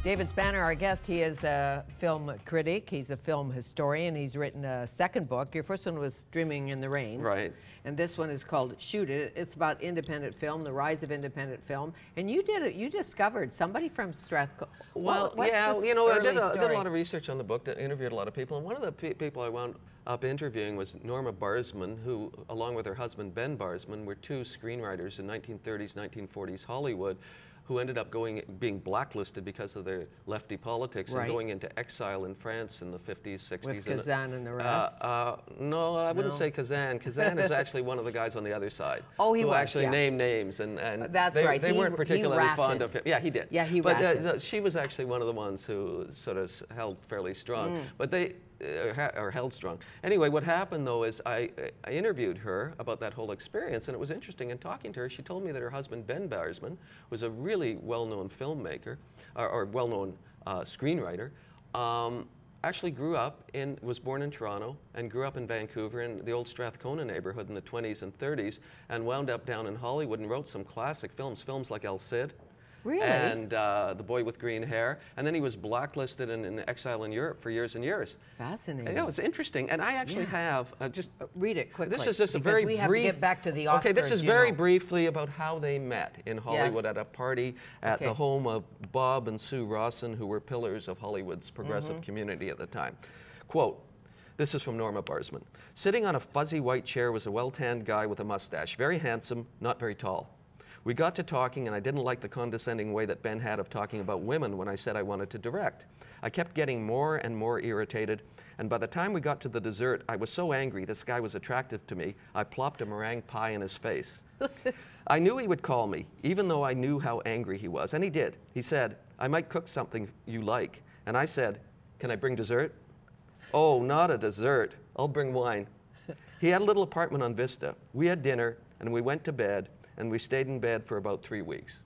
David Spanner, our guest, he is a film critic. He's a film historian. He's written a second book. Your first one was Dreaming in the Rain. Right. And this one is called Shoot It. It's about independent film, the rise of independent film. And you did it. You discovered somebody from Strathcona. Well, yeah, you know, I did a lot of research on the book, interviewed a lot of people, and one of the people I wound up interviewing was Norma Barsman, who, along with her husband Ben Barsman, were two screenwriters in 1930s, 1940s Hollywood, who ended up being blacklisted because of their lefty politics and going into exile in France in the 50s, 60s. With Kazan and the rest? No, I wouldn't say Kazan. Kazan is actually one of the guys on the other side. Oh, he who was, actually named names, and that's right. They weren't particularly fond of him. Yeah, he did. Yeah, he ratted. But she was actually one of the ones who sort of held fairly strong. But they or held strong. Anyway, what happened though is I interviewed her about that whole experience, and it was interesting. In talking to her, she told me that her husband Ben Barsman was a really well-known filmmaker or well-known screenwriter. Actually was born in Toronto and grew up in Vancouver in the old Strathcona neighborhood in the 20s and 30s, and wound up down in Hollywood and wrote some classic films like El Cid. Really? And The Boy with Green Hair. And then he was blacklisted and in exile in Europe for years and years. Fascinating. Yeah, it's interesting. And I actually have just... read it quickly. This is just a very brief... we have to get back to the Oscars. Okay, this is very briefly about how they met in Hollywood at a party at the home of Bob and Sue Rawson, who were pillars of Hollywood's progressive community at the time. Quote, this is from Norma Barsman. Sitting on a fuzzy white chair was a well-tanned guy with a mustache. Very handsome, not very tall. We got to talking, and I didn't like the condescending way that Ben had of talking about women when I said I wanted to direct. I kept getting more and more irritated, and by the time we got to the dessert, I was so angry this guy was attractive to me, I plopped a meringue pie in his face. I knew he would call me, even though I knew how angry he was, and he did. He said, I might cook something you like. And I said, can I bring dessert? Oh, not a dessert. I'll bring wine. He had a little apartment on Vista. We had dinner, and we went to bed, and we stayed in bed for about 3 weeks.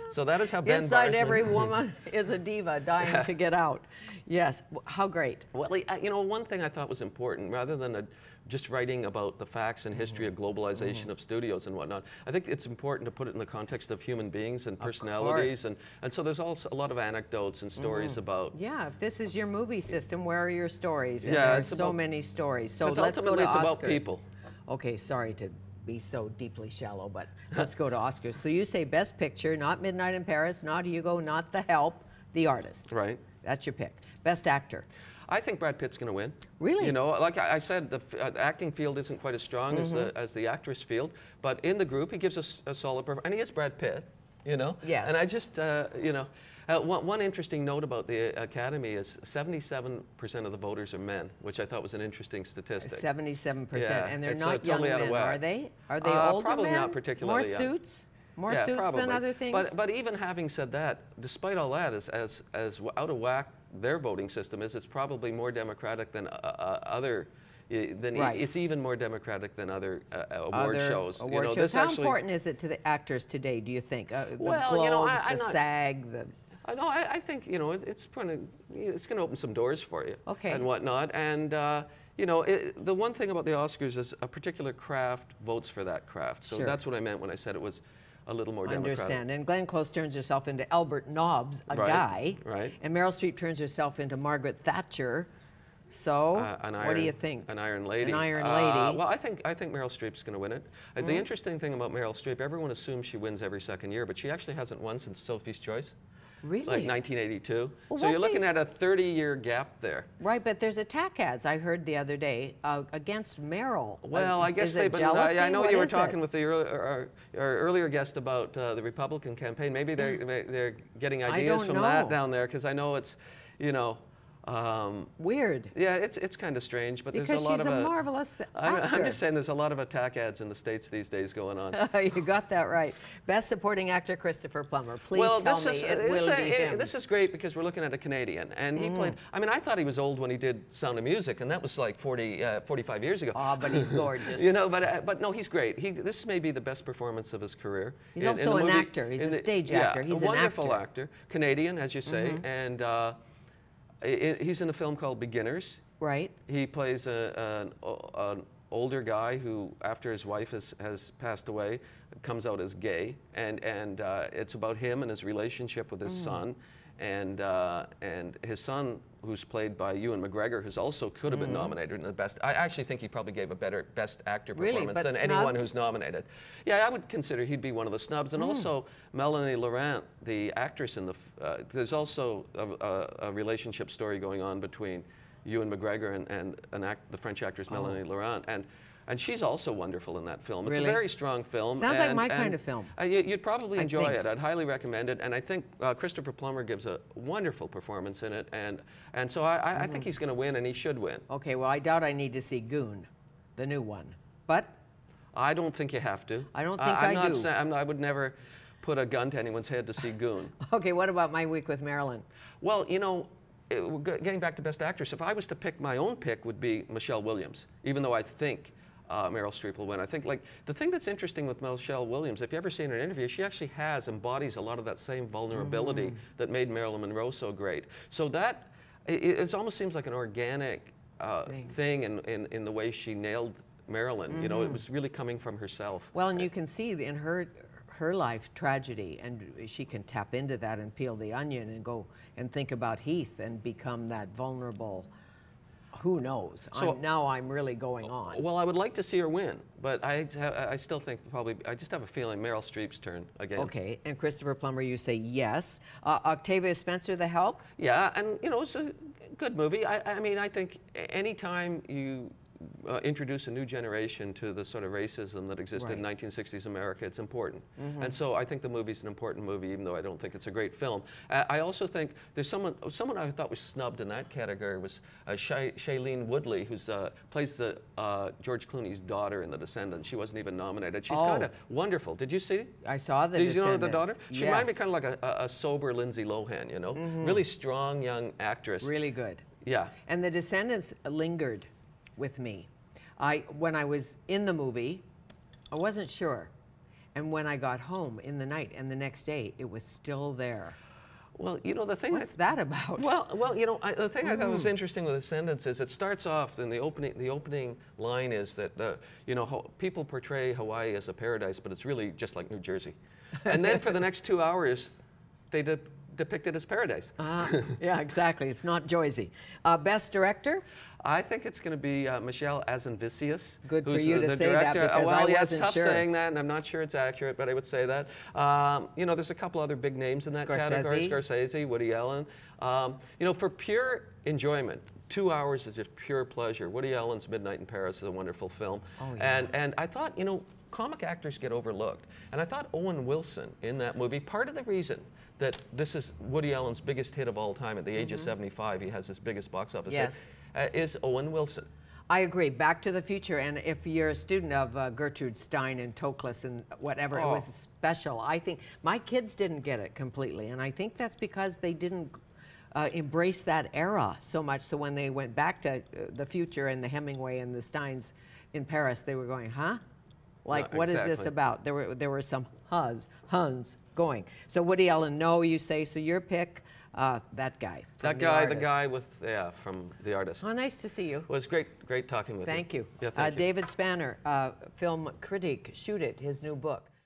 So that is how Ben Inside Barsman... every woman is a diva dying to get out. Yes, how great. Well, you know, one thing I thought was important, rather than just writing about the facts and history of globalization of studios and whatnot, I think it's important to put it in the context of human beings and personalities. And so there's also a lot of anecdotes and stories about... Yeah, if this is your movie system, where are your stories? And yeah, there are so many stories. So let's go to Oscars. It's about people. Okay, sorry to be so deeply shallow, but let's go to Oscars. So you say Best Picture, not Midnight in Paris, not Hugo, not The Help, The Artist. Right. That's your pick. Best Actor. I think Brad Pitt's going to win. Really? You know, like I said, the acting field isn't quite as strong as the actress field, but in the group, he gives us a solid performance. And he is Brad Pitt, you know? Yes. And I just, you know, one interesting note about the Academy is 77% of the voters are men, which I thought was an interesting statistic. 77%, yeah, and they're not young totally men, are they? Are they older probably men? Not particularly More young. suits? More suits than other things? But even having said that, despite all that, as out of whack their voting system is, it's probably more democratic than it's even more democratic than other award shows. Award shows. How important is it to the actors today, do you think? The well, Globes, you know, the SAG, the... No, I think, you know, it's going to open some doors for you and whatnot. And, you know, the one thing about the Oscars is a particular craft votes for that craft. So that's what I meant when I said it was a little more democratic. Understand. And Glenn Close turns herself into Albert Nobbs, a guy. Right. And Meryl Streep turns herself into Margaret Thatcher. So, what do you think? An Iron Lady. An Iron Lady. Well, I think Meryl Streep's going to win it. The interesting thing about Meryl Streep, everyone assumes she wins every second year, but she actually hasn't won since Sophie's Choice. Really? Like 1982. Well, so you're looking at a 30-year gap there. Right, but there's attack ads I heard the other day against Meryl. Well, I guess they've been. I know you were talking with the our earlier guest about the Republican campaign. Maybe they're getting ideas from that down there, because I know it's, you know. Weird. Yeah, it's kind of strange, but because there's a lot she's of a marvelous actor. I'm just saying there's a lot of attack ads in the States these days going on. You got that right. Best Supporting Actor, Christopher Plummer. Please tell me it will be him. This is great because we're looking at a Canadian, and he played. I mean, I thought he was old when he did Sound of Music, and that was like 45 years ago. Oh, but he's gorgeous. You know, but no, he's great. This may be the best performance of his career. He's also an actor. He's a stage actor. He's a wonderful actor. Canadian, as you say, and. He's in a film called Beginners. Right. He plays an older guy who, after his wife has passed away, comes out as gay, and it's about him and his relationship with his son, and his son, who's played by Ewan McGregor, who's also could have been nominated in the best. I actually think he probably gave a better best actor performance than anyone who's nominated. Yeah, I would consider he'd be one of the snubs. And also Melanie Laurent, the actress in the. There's also a relationship story going on between Ewan McGregor and the French actress Melanie Laurent, and she's also wonderful in that film. It's a very strong film. Sounds like my kind of film. You'd probably enjoy it. I'd highly recommend it. And I think Christopher Plummer gives a wonderful performance in it. And so I think he's going to win, and he should win. Okay, well, I doubt I need to see Goon, the new one. But? I don't think you have to. I don't think I do. I would never put a gun to anyone's head to see Goon. Okay, what about My Week with Marilyn? Well, you know, getting back to Best Actress, if I was to pick, my own pick would be Michelle Williams, even though I think Meryl Streep will win. I think, like, the thing that's interesting with Michelle Williams, if you ever see her in an interview, she actually embodies a lot of that same vulnerability that made Marilyn Monroe so great. So that, it almost seems like an organic thing in the way she nailed Marilyn. You know, it was really coming from herself. Well, and you can see in her life tragedy, and she can tap into that and peel the onion and go and think about Heath and become that vulnerable. Who knows? So, now I'm really going on. Well, I would like to see her win, but I still think probably, I just have a feeling Meryl Streep's turn again. Okay, and Christopher Plummer, you say yes. Octavia Spencer, The Help? Yeah, and you know, it's a good movie. I mean, I think anytime you introduce a new generation to the sort of racism that existed in 1960s America, it's important. And so I think the movie's an important movie, even though I don't think it's a great film. I also think there's someone I thought was snubbed in that category was Shailene Woodley, who plays George Clooney's daughter in The Descendants. She wasn't even nominated. She's kind of wonderful. Did you see? I saw The Descendants. Did you know the daughter? She reminded me kind of like a sober Lindsay Lohan, you know? Really strong young actress. Really good. Yeah. And The Descendants lingered with me. When I was in the movie, I wasn't sure. And when I got home in the night and the next day, it was still there. Well, you know, the thing... What's that about? Well, you know, the thing I thought was interesting with Descendants is it starts off, and the opening line is that, you know, people portray Hawaii as a paradise, but it's really just like New Jersey. And then for the next 2 hours, they depict it as paradise. Yeah, exactly. It's not Jersey. Best Director? I think it's going to be Michelle Azanavicius. Good for you to say that, because I wasn't it's tough sure. saying that, and I'm not sure it's accurate, but I would say that. You know, there's a couple other big names in that category. Scorsese, Woody Allen. You know, for pure enjoyment, 2 hours is just pure pleasure. Woody Allen's Midnight in Paris is a wonderful film. Oh, yeah. And I thought, you know, comic actors get overlooked. And I thought Owen Wilson in that movie, part of the reason that this is Woody Allen's biggest hit of all time at the age of 75, he has his biggest box office hit, is Owen Wilson. I agree. Back to the Future, and if you're a student of Gertrude Stein and Toklas and whatever, it was special. I think my kids didn't get it completely, and I think that's because they didn't embrace that era so much. So when they went back to the future and the Hemingway and the Steins in Paris, they were going, huh? Like, what is this about? There were some huns going. So Woody Allen, no, you say. So your pick, that guy. That guy, the guy with, from The Artist. Oh, nice to see you. Well, it's great talking with you. Thank you. Yeah, thank you. David Spanner, film critic, Shoot It, his new book.